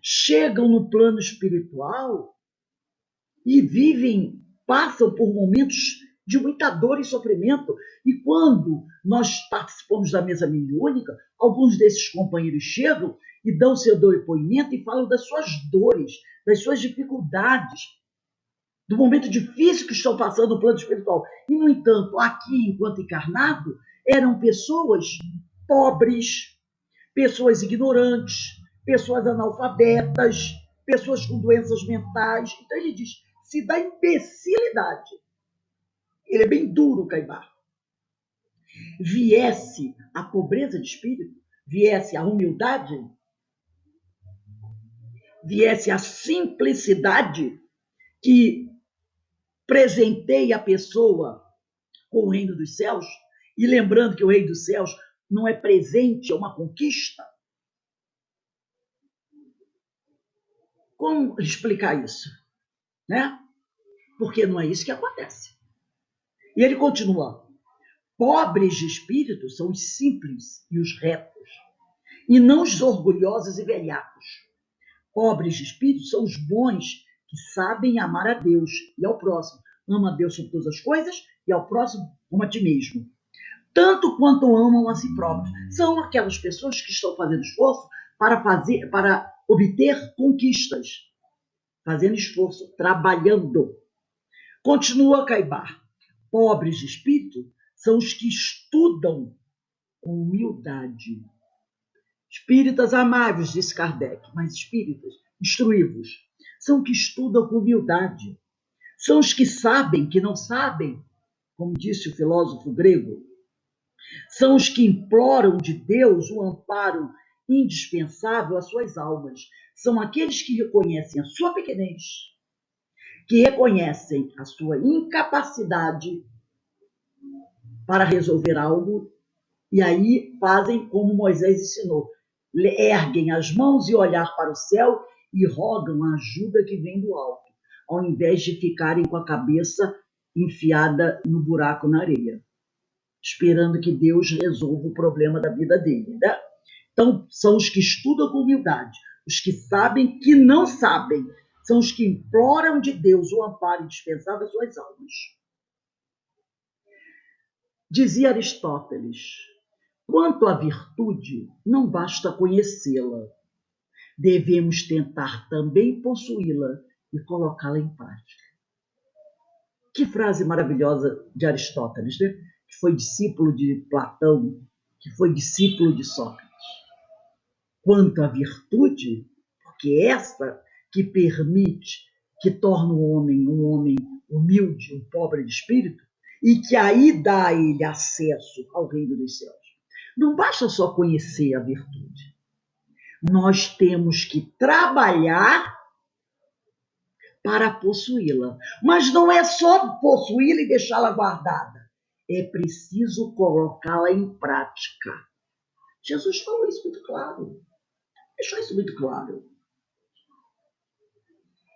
chegam no plano espiritual e passam por momentos de muita dor e sofrimento. E quando nós participamos da mesa mediúnica, alguns desses companheiros chegam e dão seu depoimento e falam das suas dores, das suas dificuldades, do momento difícil que estão passando no plano espiritual. E, no entanto, aqui, enquanto encarnado, eram pessoas pobres, pessoas ignorantes, pessoas analfabetas, pessoas com doenças mentais. Então ele diz, se da imbecilidade, ele é bem duro, Caibá, viesse a pobreza de espírito, viesse a humildade, viesse a simplicidade que presenteia a pessoa com o reino dos céus, e lembrando que o reino dos céus não é presente, é uma conquista. Como explicar isso? Né? Porque não é isso que acontece. E ele continua, pobres de espírito são os simples e os retos, e não os orgulhosos e velhacos. Pobres de espírito são os bons que sabem amar a Deus e ao próximo. Ama a Deus sobre todas as coisas e ao próximo como a ti mesmo. Tanto quanto amam a si próprios. São aquelas pessoas que estão fazendo esforço para obter conquistas, fazendo esforço, trabalhando. Continua Caibá. Pobres de espírito são os que estudam com humildade. Espíritas amáveis, disse Kardec, mas espíritas instruídos são os que estudam com humildade. São os que sabem que não sabem, como disse o filósofo grego. São os que imploram de Deus o amparo indispensável às suas almas. São aqueles que reconhecem a sua pequenez que reconhecem a sua incapacidade para resolver algo e aí fazem como Moisés ensinou. Erguem as mãos e olhar para o céu e rogam a ajuda que vem do alto, ao invés de ficarem com a cabeça enfiada no buraco na areia, esperando que Deus resolva o problema da vida dele, né? Então, são os que estudam com humildade, os que sabem que não sabem, são os que imploram de Deus o amparo indispensável às suas almas. Dizia Aristóteles, quanto à virtude, não basta conhecê-la, devemos tentar também possuí-la e colocá-la em prática. Que frase maravilhosa de Aristóteles, né? Que foi discípulo de Platão, que foi discípulo de Sócrates. Quanto à virtude, porque essa que permite, que torna o homem um homem humilde, um pobre de espírito, e que aí dá a ele acesso ao reino dos céus. Não basta só conhecer a virtude. Nós temos que trabalhar para possuí-la. Mas não é só possuí-la e deixá-la guardada. É preciso colocá-la em prática. Jesus falou isso muito claro. Deixou isso muito claro.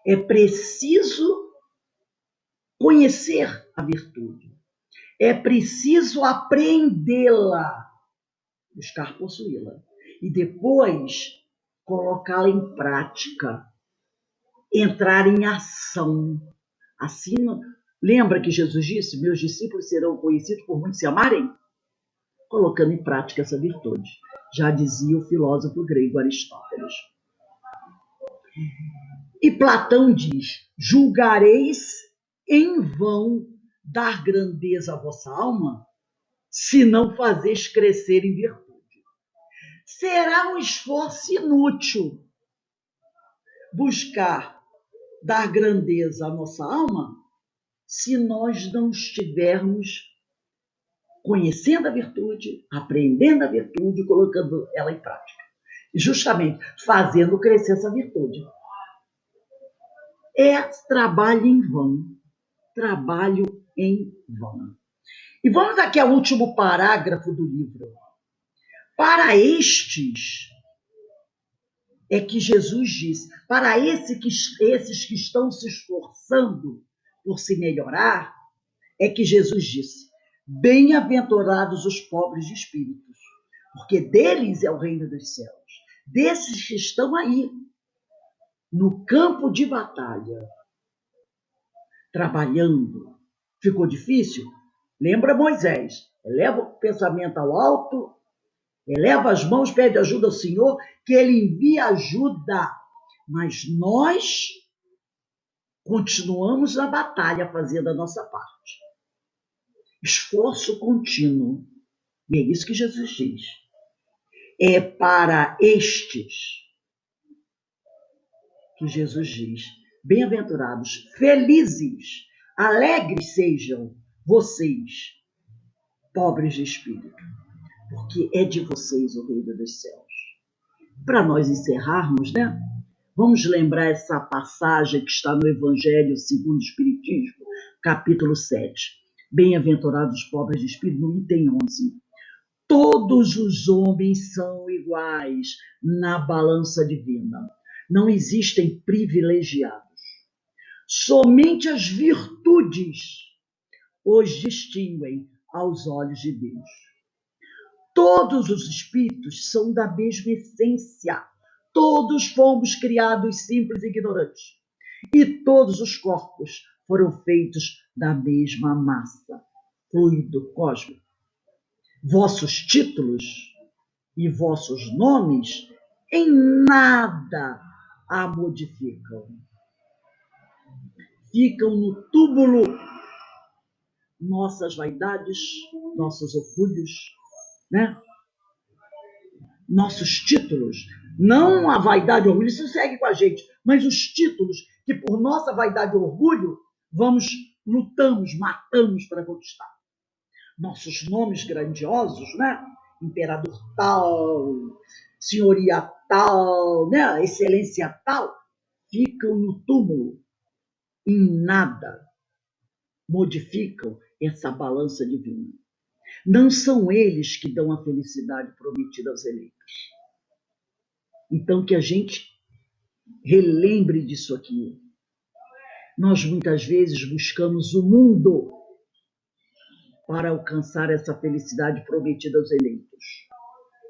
É preciso conhecer a virtude. É preciso apreendê-la, buscar possuí-la. E depois colocá-la em prática, entrar em ação. Assim, lembra que Jesus disse, meus discípulos serão conhecidos por muitos se amarem? Colocando em prática essa virtude. Já dizia o filósofo grego Aristóteles. E Platão diz, julgareis em vão dar grandeza à vossa alma, se não fazeis crescer em virtude. Será um esforço inútil buscar dar grandeza à nossa alma se nós não estivermos conhecendo a virtude, aprendendo a virtude e colocando ela em prática. E justamente fazendo crescer essa virtude. É trabalho em vão. Trabalho em vão. E vamos aqui ao último parágrafo do livro. Para estes, é que Jesus diz, para esses que estão se esforçando por se melhorar, é que Jesus disse, bem-aventurados os pobres de espíritos, porque deles é o reino dos céus. Desses que estão aí, no campo de batalha, trabalhando. Ficou difícil? Lembra Moisés, eleva o pensamento ao alto, eleva as mãos, pede ajuda ao Senhor, que Ele envia ajuda. Mas nós continuamos na batalha fazendo a nossa parte. Esforço contínuo. E é isso que Jesus diz. É para estes que Jesus diz, bem-aventurados, felizes, alegres sejam vocês, pobres de espírito, porque é de vocês o reino dos céus. Para nós encerrarmos, né? Vamos lembrar essa passagem que está no Evangelho segundo o Espiritismo, capítulo 7. Bem-aventurados os pobres de espírito, no item 11. Todos os homens são iguais na balança divina. Não existem privilegiados. Somente as virtudes os distinguem aos olhos de Deus. Todos os espíritos são da mesma essência. Todos fomos criados simples e ignorantes. E todos os corpos foram feitos da mesma massa, fluido cósmico. Vossos títulos e vossos nomes em nada a modificam. Ficam no túmulo nossas vaidades, nossos orgulhos, né? Nossos títulos. Não a vaidade e o orgulho, isso segue com a gente, mas os títulos que por nossa vaidade e orgulho lutamos, matamos para conquistar. Nossos nomes grandiosos, né? Imperador tal, senhoria tal, né? Excelência tal, ficam no túmulo. em nada modificam essa balança divina. Não são eles que dão a felicidade prometida aos eleitos. Então, que a gente relembre disso aqui. Nós, muitas vezes, buscamos o mundo para alcançar essa felicidade prometida aos eleitos,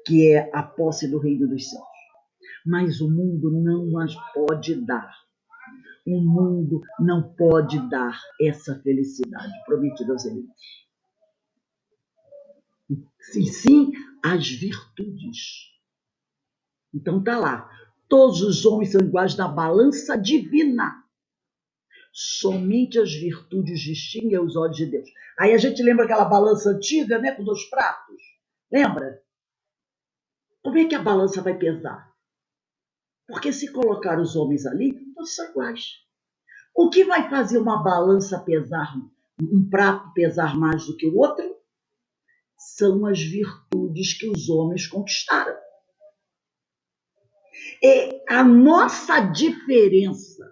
que é a posse do reino dos céus. Mas o mundo não as pode dar. O mundo não pode dar essa felicidade prometida aos eleitos. Sim, as virtudes. Então tá lá. Todos os homens são iguais na balança divina. Somente as virtudes distinguem os olhos de Deus. Aí a gente lembra aquela balança antiga, né, com 2 pratos? Lembra? Como é que a balança vai pesar? Porque se colocar os homens ali, todos são iguais. O que vai fazer uma balança pesar, um prato pesar mais do que o outro? São as virtudes que os homens conquistaram. E a nossa diferença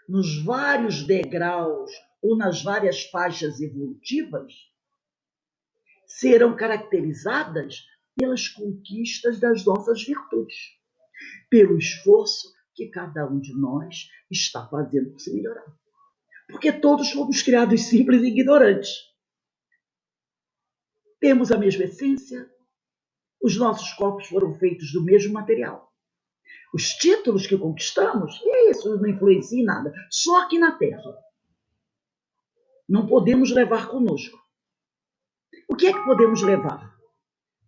nos vários degraus ou nas várias faixas evolutivas serão caracterizadas pelas conquistas das nossas virtudes, pelo esforço que cada um de nós está fazendo para se melhorar. Porque todos fomos criados simples e ignorantes. Temos a mesma essência, os nossos corpos foram feitos do mesmo material. Os títulos que conquistamos, isso não influencia em nada, só aqui na Terra. Não podemos levar conosco. O que é que podemos levar?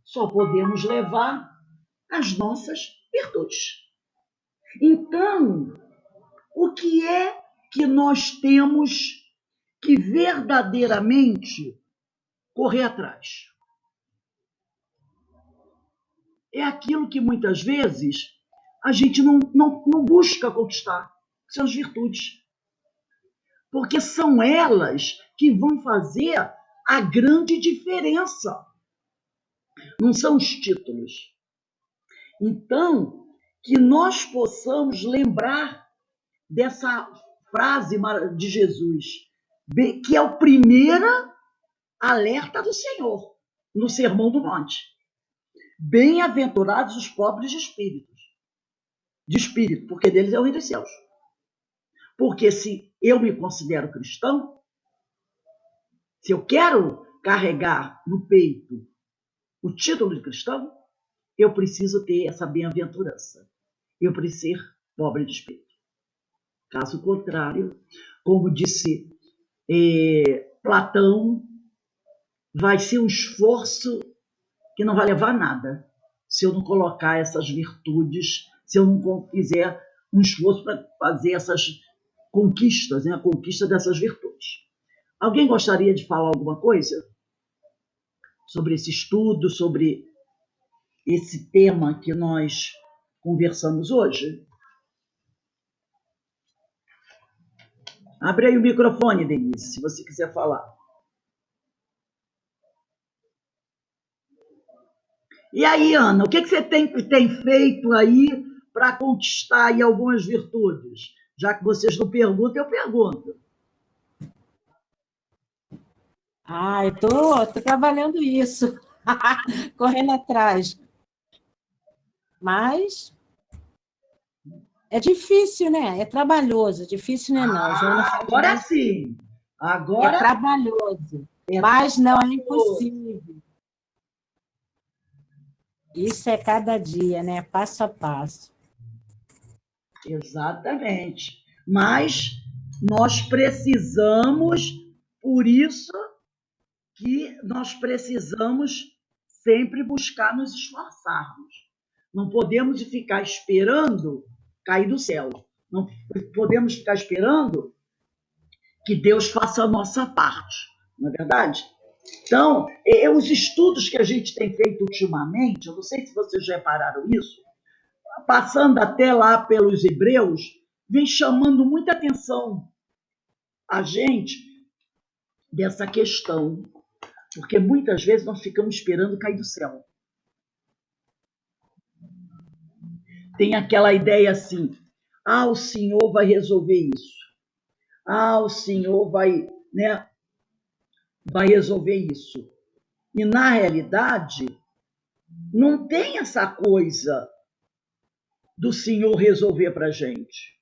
Só podemos levar as nossas virtudes. Então, o que é que nós temos que verdadeiramente correr atrás? É aquilo que muitas vezes a gente não busca conquistar, são as virtudes. Porque são elas que vão fazer a grande diferença. Não são os títulos. Então, que nós possamos lembrar dessa frase de Jesus, que é o primeiro alerta do Senhor, no Sermão do Monte. Bem-aventurados os pobres de espírito, porque deles é o reino dos céus. Porque se eu me considero cristão, se eu quero carregar no peito o título de cristão, eu preciso ter essa bem-aventurança. Eu preciso ser pobre de espírito. Caso contrário, como disse Platão, vai ser um esforço que não vai levar a nada se eu não colocar essas virtudes, se eu não fizer um esforço para fazer essas conquistas, né? A conquista dessas virtudes. Alguém gostaria de falar alguma coisa sobre esse estudo, sobre esse tema que nós conversamos hoje? Abre aí o microfone, Denise, se você quiser falar. E aí, Ana, o que você tem feito aí para conquistar aí algumas virtudes? Já que vocês não perguntam, eu pergunto. Eu tô trabalhando isso, correndo atrás. Mas é difícil, né? É trabalhoso. Difícil não é não. Joana fala Agora mais. sim. É trabalhoso, mas não é impossível. Isso é cada dia, né? Passo a passo. Exatamente. Mas nós precisamos, por isso que nós precisamos sempre buscar nos esforçarmos. Não podemos ficar esperando cair do céu. Não podemos ficar esperando que Deus faça a nossa parte, não é verdade? Então, os estudos que a gente tem feito ultimamente, eu não sei se vocês já repararam isso, passando até lá pelos Hebreus, vem chamando muita atenção a gente dessa questão, porque muitas vezes nós ficamos esperando cair do céu. Tem aquela ideia assim, o Senhor vai resolver isso. o Senhor vai, né, vai resolver isso. E, na realidade, não tem essa coisa do Senhor resolver para a gente.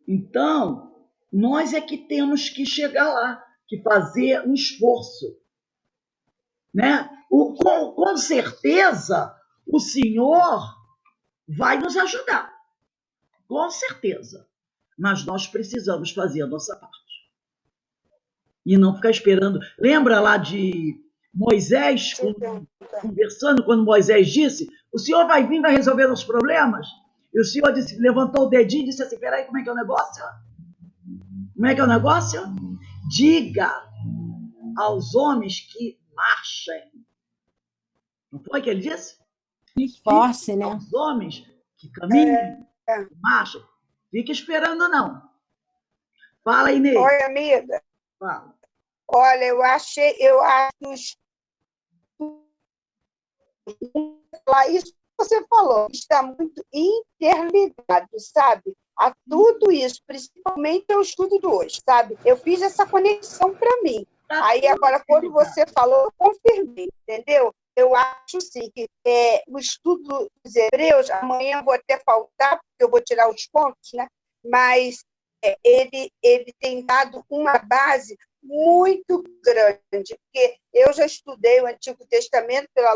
Então, nós é que temos que chegar lá, que fazer um esforço. Né? Com certeza, o Senhor vai nos ajudar. Com certeza. Mas nós precisamos fazer a nossa parte. E não ficar esperando. Lembra lá de Moisés conversando, quando Moisés disse: o Senhor vai vir, vai resolver os problemas? E o Senhor disse, levantou o dedinho e disse assim: peraí, como é que é o negócio? Como é que é o negócio? Diga aos homens que marchem. Não foi que ele disse? Esforce, né? Aos homens que caminhem, que marchem. Fica esperando, não. Fala, Inês. Oi, amiga. Fala. Olha, eu acho isso que você falou, está muito interligado, sabe? A tudo isso, principalmente ao estudo do hoje, sabe? Eu fiz essa conexão para mim. Aí, agora, quando você falou, eu confirmei, entendeu? Eu acho, sim, que o estudo dos Hebreus, amanhã eu vou até faltar, porque eu vou tirar os pontos, né? Mas ele tem dado uma base muito grande, porque eu já estudei o Antigo Testamento pela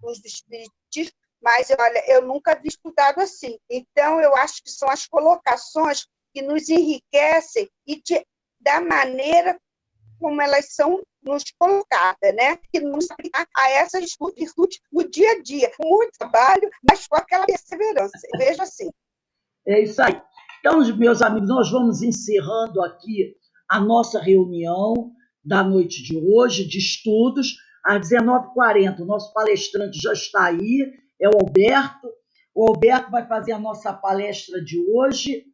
luz do Espiritismo, mas, olha, eu nunca havia estudado assim. Então, eu acho que são as colocações que nos enriquecem e da maneira como elas são nos colocadas, né? Que nos aplicar a essas virtudes no dia a dia. Com muito trabalho, mas com aquela perseverança. Veja assim. É isso aí. Então, meus amigos, nós vamos encerrando aqui a nossa reunião da noite de hoje, de estudos, às 19h40. O nosso palestrante já está aí, é o Alberto. O Alberto vai fazer a nossa palestra de hoje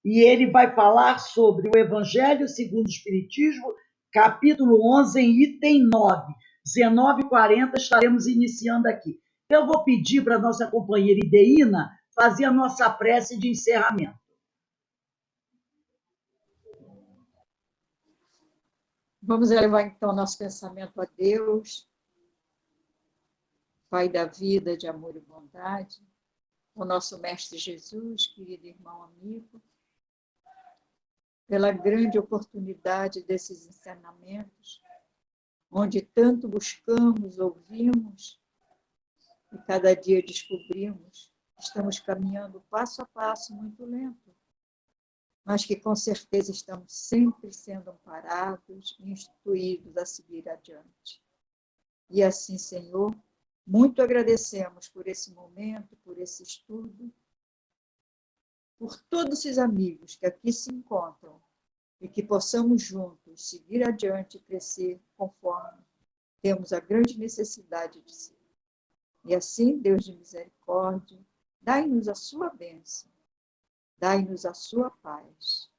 e ele vai falar sobre o Evangelho segundo o Espiritismo, capítulo 11, item 9. 19h40 estaremos iniciando aqui. Eu vou pedir para a nossa companheira Ideína fazer a nossa prece de encerramento. Vamos elevar, então, nosso pensamento a Deus, Pai da vida, de amor e bondade, o nosso Mestre Jesus, querido irmão amigo, pela grande oportunidade desses ensinamentos, onde tanto buscamos, ouvimos, e cada dia descobrimos que estamos caminhando passo a passo, muito lento, mas que com certeza estamos sempre sendo amparados e instruídos a seguir adiante. E assim, Senhor, muito agradecemos por esse momento, por esse estudo, por todos esses amigos que aqui se encontram e que possamos juntos seguir adiante e crescer conforme temos a grande necessidade de ser. E assim, Deus de misericórdia, dai-nos a sua bênção, dai-nos a sua paz.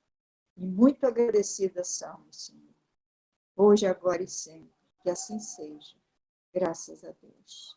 E muito agradecida somos, Senhor, hoje, agora e sempre. Que assim seja. Graças a Deus.